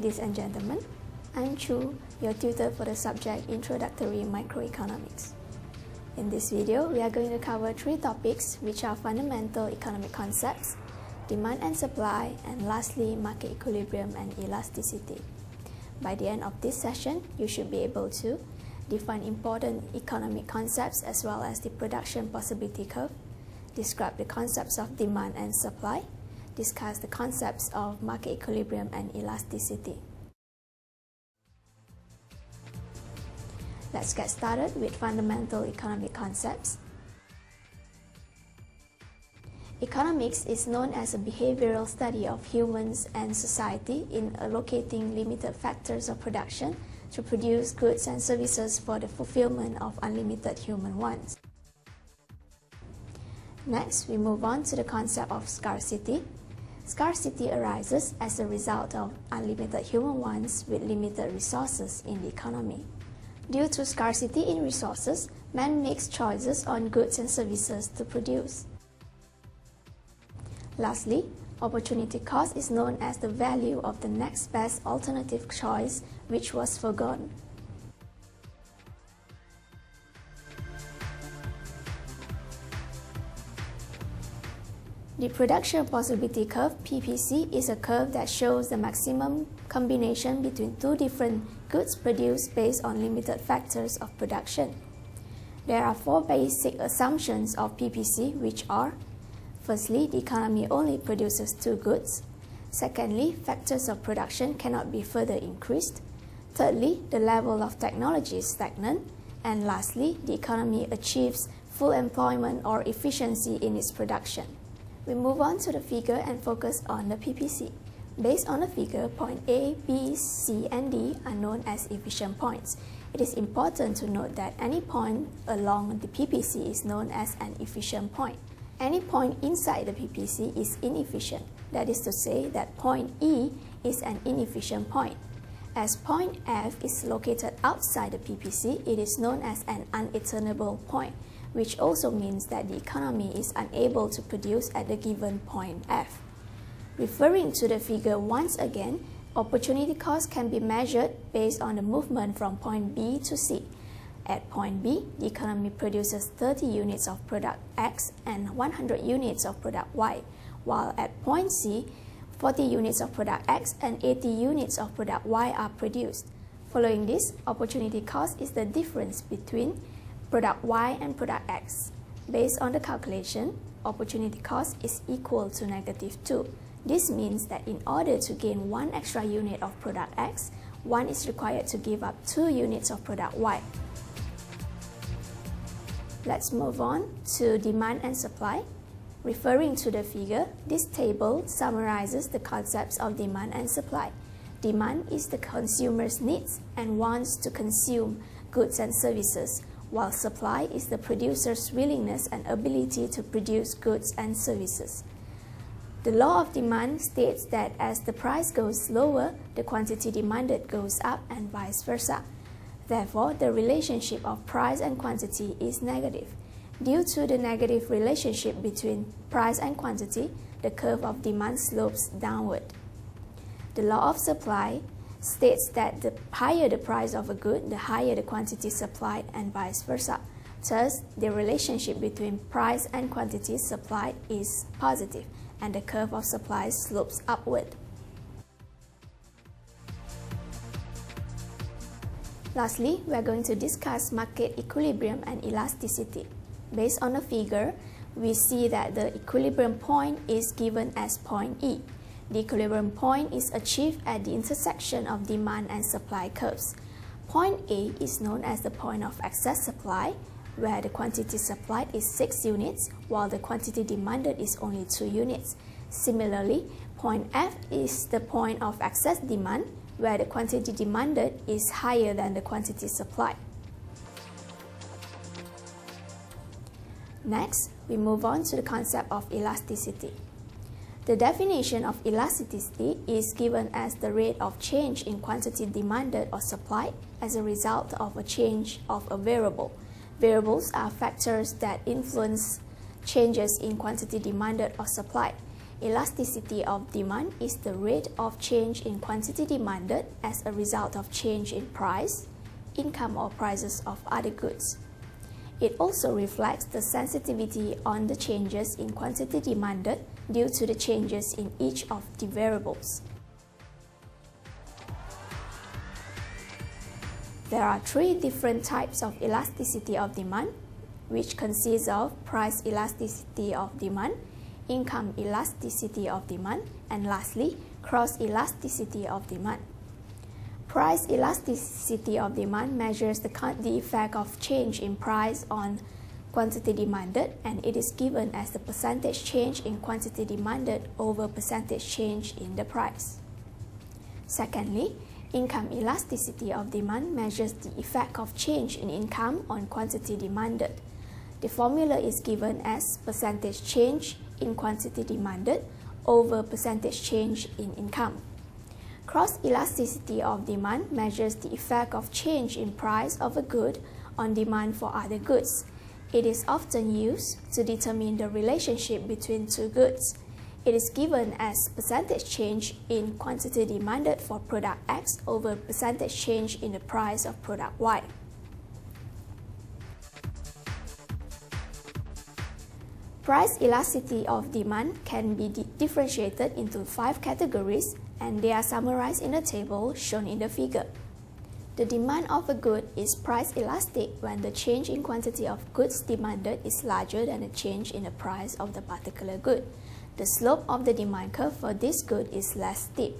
Ladies and gentlemen, I'm Chu, your tutor for the subject Introductory Microeconomics. In this video, we are going to cover three topics which are fundamental economic concepts, demand and supply, and lastly, market equilibrium and elasticity. By the end of this session, you should be able to define important economic concepts as well as the production possibility curve, describe the concepts of demand and supply, discuss the concepts of market equilibrium and elasticity. Let's get started with fundamental economic concepts. Economics is known as a behavioral study of humans and society in allocating limited factors of production to produce goods and services for the fulfillment of unlimited human wants. Next, we move on to the concept of scarcity. Scarcity arises as a result of unlimited human wants with limited resources in the economy. Due to scarcity in resources, man makes choices on goods and services to produce. Lastly, opportunity cost is known as the value of the next best alternative choice which was forgone. The production possibility curve is a curve that shows the maximum combination between two different goods produced based on limited factors of production. There are four basic assumptions of PPC, which are: firstly, the economy only produces two goods. Secondly, factors of production cannot be further increased. Thirdly, the level of technology is stagnant. And lastly, the economy achieves full employment or efficiency in its production. We move on to the figure and focus on the PPC. Based on the figure, point A, B, C, and D are known as efficient points. It is important to note that any point along the PPC is known as an efficient point. Any point inside the PPC is inefficient. That is to say that point E is an inefficient point. As point F is located outside the PPC, it is known as an unattainable point, which also means that the economy is unable to produce at the given point F. Referring to the figure once again, opportunity cost can be measured based on the movement from point B to C. At point B, the economy produces 30 units of product X and 100 units of product Y, while at point C, 40 units of product X and 80 units of product Y are produced. Following this, opportunity cost is the difference between product Y and product X. Based on the calculation, opportunity cost is equal to -2. This means that in order to gain 1 extra unit of product X, one is required to give up 2 units of product Y. Let's move on to demand and supply. Referring to the figure, this table summarizes the concepts of demand and supply. Demand is the consumer's needs and wants to consume goods and services, while supply is the producer's willingness and ability to produce goods and services. The law of demand states that as the price goes lower, the quantity demanded goes up and vice versa. Therefore, the relationship of price and quantity is negative. Due to the negative relationship between price and quantity, the curve of demand slopes downward. The law of supply states that the higher the price of a good, the higher the quantity supplied and vice versa. Thus, the relationship between price and quantity supplied is positive and the curve of supply slopes upward. Lastly, we are going to discuss market equilibrium and elasticity. Based on the figure, we see that the equilibrium point is given as point E. The equilibrium point is achieved at the intersection of demand and supply curves. Point A is known as the point of excess supply, where the quantity supplied is 6 units, while the quantity demanded is only 2 units. Similarly, point F is the point of excess demand, where the quantity demanded is higher than the quantity supplied. Next, we move on to the concept of elasticity. The definition of elasticity is given as the rate of change in quantity demanded or supplied as a result of a change of a variable. Variables are factors that influence changes in quantity demanded or supplied. Elasticity of demand is the rate of change in quantity demanded as a result of change in price, income or prices of other goods. It also reflects the sensitivity on the changes in quantity demanded due to the changes in each of the variables. There are three different types of elasticity of demand, which consists of price elasticity of demand, income elasticity of demand, and lastly, cross elasticity of demand. Price elasticity of demand measures the effect of change in price on quantity demanded, and it is given as the percentage change in quantity demanded over percentage change in the price. Secondly, income elasticity of demand measures the effect of change in income on quantity demanded. The formula is given as percentage change in quantity demanded over percentage change in income. Cross elasticity of demand measures the effect of change in price of a good on demand for other goods. It is often used to determine the relationship between two goods. It is given as percentage change in quantity demanded for product X over percentage change in the price of product Y. Price elasticity of demand can be differentiated into 5 categories, and they are summarized in the table shown in the figure. The demand of a good is price elastic when the change in quantity of goods demanded is larger than the change in the price of the particular good. The slope of the demand curve for this good is less steep.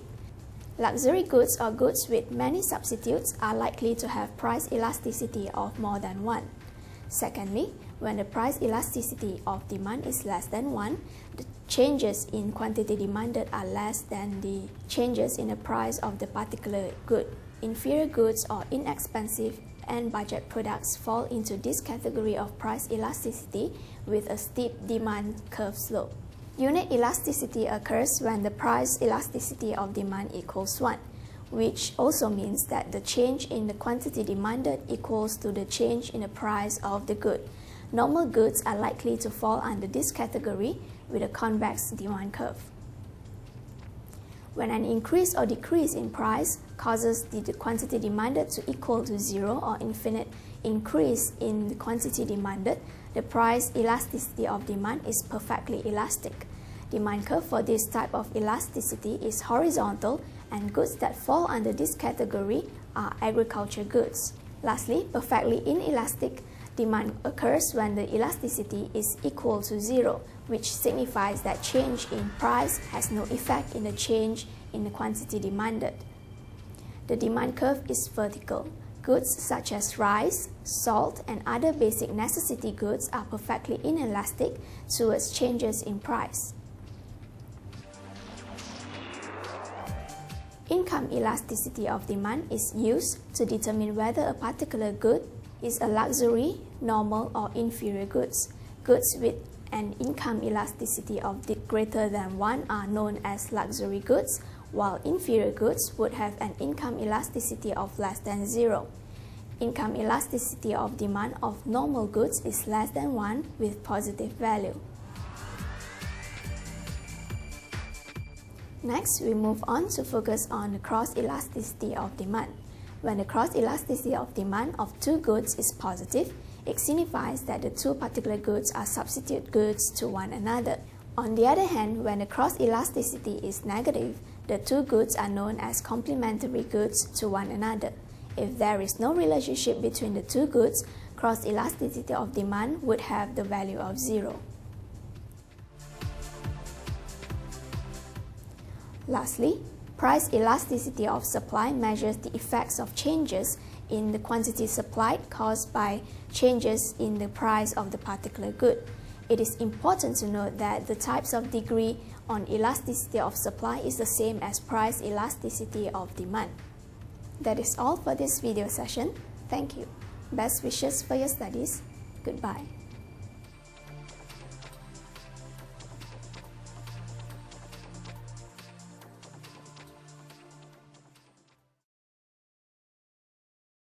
Luxury goods or goods with many substitutes are likely to have price elasticity of more than 1. Secondly, when the price elasticity of demand is less than 1, the changes in quantity demanded are less than the changes in the price of the particular good. Inferior goods or inexpensive and budget products fall into this category of price elasticity with a steep demand curve slope. Unit elasticity occurs when the price elasticity of demand equals 1, which also means that the change in the quantity demanded equals to the change in the price of the good. Normal goods are likely to fall under this category with a convex demand curve. When an increase or decrease in price causes the quantity demanded to equal to 0 or infinite increase in the quantity demanded, the price elasticity of demand is perfectly elastic. Demand curve for this type of elasticity is horizontal, and goods that fall under this category are agriculture goods. Lastly, perfectly inelastic demand occurs when the elasticity is equal to 0, which signifies that change in price has no effect in the change in the quantity demanded. The demand curve is vertical. Goods such as rice, salt, and other basic necessity goods are perfectly inelastic towards changes in price. Income elasticity of demand is used to determine whether a particular good is a luxury, normal, or inferior goods. Goods with an income elasticity of greater than 1 are known as luxury goods, while inferior goods would have an income elasticity of less than 0. Income elasticity of demand of normal goods is less than 1 with positive value. Next, we move on to focus on the cross elasticity of demand. When the cross elasticity of demand of two goods is positive, it signifies that the two particular goods are substitute goods to one another. On the other hand, when the cross elasticity is negative, the two goods are known as complementary goods to one another. If there is no relationship between the two goods, cross elasticity of demand would have the value of 0. Lastly, price elasticity of supply measures the effects of changes in the quantity supplied caused by changes in the price of the particular good. It is important to note that the types of degree on elasticity of supply is the same as price elasticity of demand. That is all for this video session. Thank you. Best wishes for your studies. Goodbye.